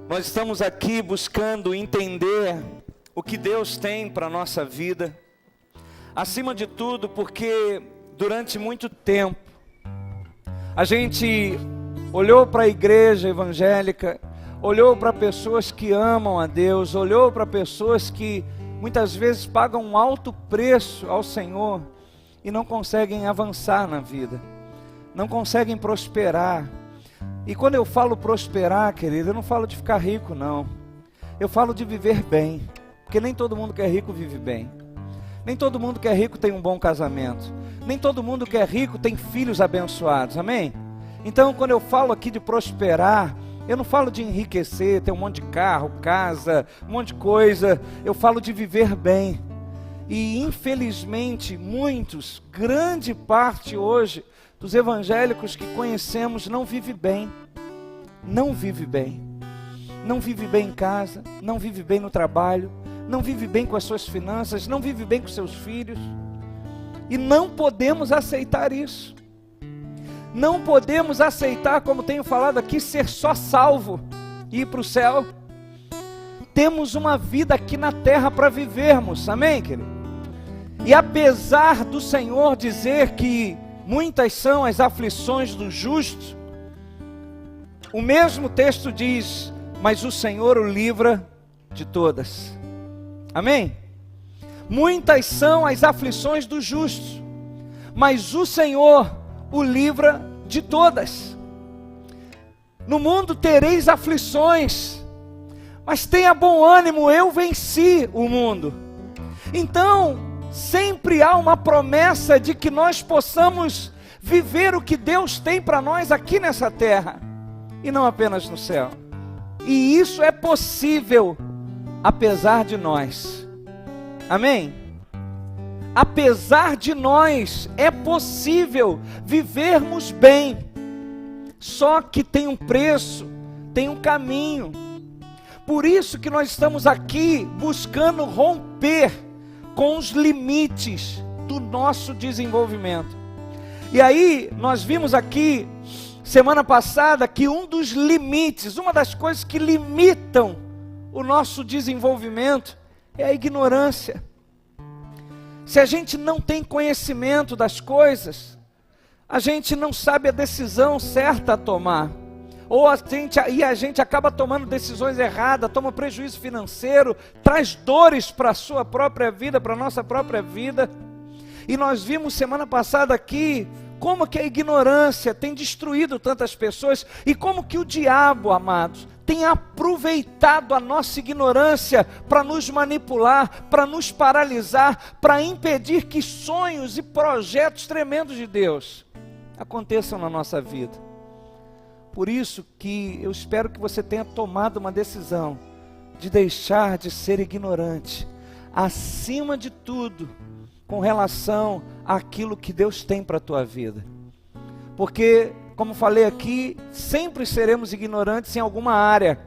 Nós estamos aqui buscando entender o que Deus tem para a nossa vida. Acima de tudo, porque durante muito tempo a gente olhou para a igreja evangélica, olhou para pessoas que amam a Deus, olhou para pessoas que muitas vezes pagam um alto preço ao Senhor e não conseguem avançar na vida, não conseguem prosperar. E quando eu falo prosperar, querido, eu não falo de ficar rico, não. Eu falo de viver bem, porque nem todo mundo que é rico vive bem. Nem todo mundo que é rico tem um bom casamento. Nem todo mundo que é rico tem filhos abençoados, amém? Então, quando eu falo aqui de prosperar, eu não falo de enriquecer, ter um monte de carro, casa, um monte de coisa. Eu falo de viver bem. E infelizmente, muitos, grande parte hoje, dos evangélicos que conhecemos não vive bem. Não vive bem. Não vive bem em casa, não vive bem no trabalho, não vive bem com as suas finanças, não vive bem com seus filhos. E não podemos aceitar isso. Não podemos aceitar, como tenho falado aqui, ser só salvo e ir para o céu. Temos uma vida aqui na terra para vivermos, amém, querido? E apesar do Senhor dizer que muitas são as aflições do justo, o mesmo texto diz, mas o Senhor o livra de todas. Amém? Muitas são as aflições do justo, mas o Senhor o livra de todas. No mundo tereis aflições, mas tenha bom ânimo, eu venci o mundo. Então, sempre há uma promessa de que nós possamos viver o que Deus tem para nós aqui nessa terra, e não apenas no céu. E isso é possível, apesar de nós. Amém? Apesar de nós, é possível vivermos bem. Só que tem um preço, tem um caminho. Por isso que nós estamos aqui buscando romper com os limites do nosso desenvolvimento. E aí, nós vimos aqui, semana passada, que um dos limites, uma das coisas que limitam o nosso desenvolvimento é a ignorância. Se a gente não tem conhecimento das coisas, a gente não sabe a decisão certa a tomar. Ou a gente acaba tomando decisões erradas, toma prejuízo financeiro, traz dores para a sua própria vida, para a nossa própria vida. E nós vimos semana passada aqui, como que a ignorância tem destruído tantas pessoas, e como que o diabo, amados, tem aproveitado a nossa ignorância para nos manipular, para nos paralisar, para impedir que sonhos e projetos tremendos de Deus aconteçam na nossa vida. Por isso que eu espero que você tenha tomado uma decisão de deixar de ser ignorante, acima de tudo, com relação àquilo que Deus tem para a tua vida. Porque, como falei aqui, sempre seremos ignorantes em alguma área.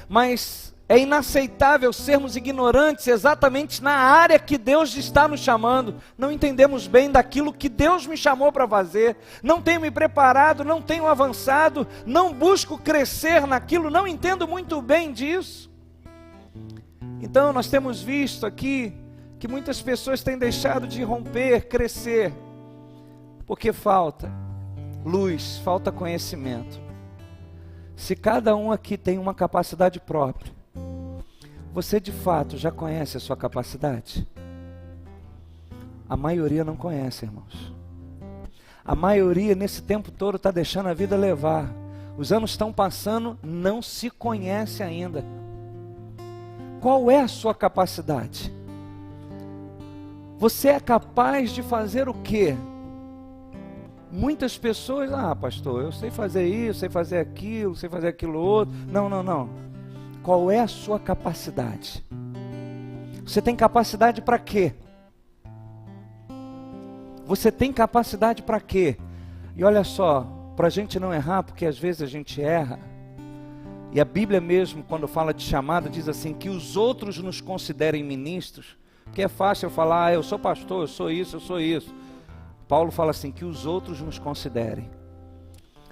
Mas é inaceitável sermos ignorantes exatamente na área que Deus está nos chamando. Não entendemos bem daquilo que Deus me chamou para fazer. Não tenho me preparado, não tenho avançado, não busco crescer naquilo, não entendo muito bem disso. Então nós temos visto aqui que muitas pessoas têm deixado de romper, crescer, porque falta luz, falta conhecimento. Se cada um aqui tem uma capacidade própria, você de fato já conhece a sua capacidade? A maioria não conhece, irmãos. A maioria nesse tempo todo está deixando a vida levar. Os anos estão passando, não se conhece ainda. Qual é a sua capacidade? Você é capaz de fazer o quê? Muitas pessoas, pastor, eu sei fazer isso, sei fazer aquilo outro. Não. Qual é a sua capacidade? Você tem capacidade para quê? Você tem capacidade para quê? E olha só, para a gente não errar, porque às vezes a gente erra, e a Bíblia mesmo, quando fala de chamado, diz assim, que os outros nos considerem ministros, porque é fácil eu falar, eu sou pastor, eu sou isso. Paulo fala assim, que os outros nos considerem.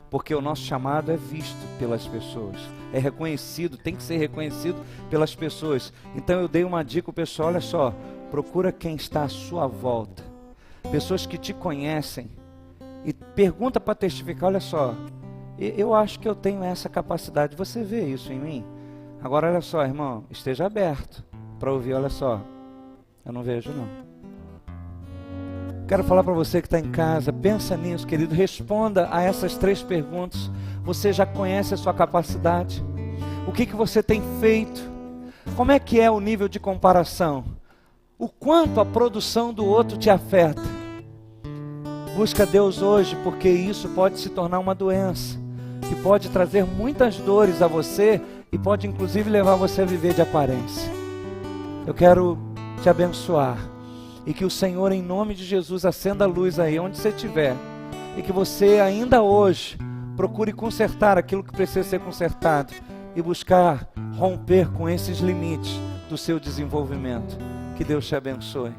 porque o nosso chamado é visto pelas pessoas, é reconhecido, tem que ser reconhecido pelas pessoas. Então eu dei uma dica ao pessoal, olha só, procura quem está à sua volta, pessoas que te conhecem, e pergunta para testificar, olha só, eu acho que eu tenho essa capacidade, você vê isso em mim? Agora olha só, irmão, esteja aberto para ouvir, olha só, eu não vejo não. Quero falar para você que está em casa, pensa nisso, querido, responda a essas 3 perguntas. Você já conhece a sua capacidade? O que você tem feito? Como é que é o nível de comparação? O quanto a produção do outro te afeta? Busca Deus hoje, porque isso pode se tornar uma doença, que pode trazer muitas dores a você e pode inclusive levar você a viver de aparência. Eu quero te abençoar. E que o Senhor, em nome de Jesus, acenda a luz aí onde você estiver. E que você ainda hoje procure consertar aquilo que precisa ser consertado. E buscar romper com esses limites do seu desenvolvimento. Que Deus te abençoe.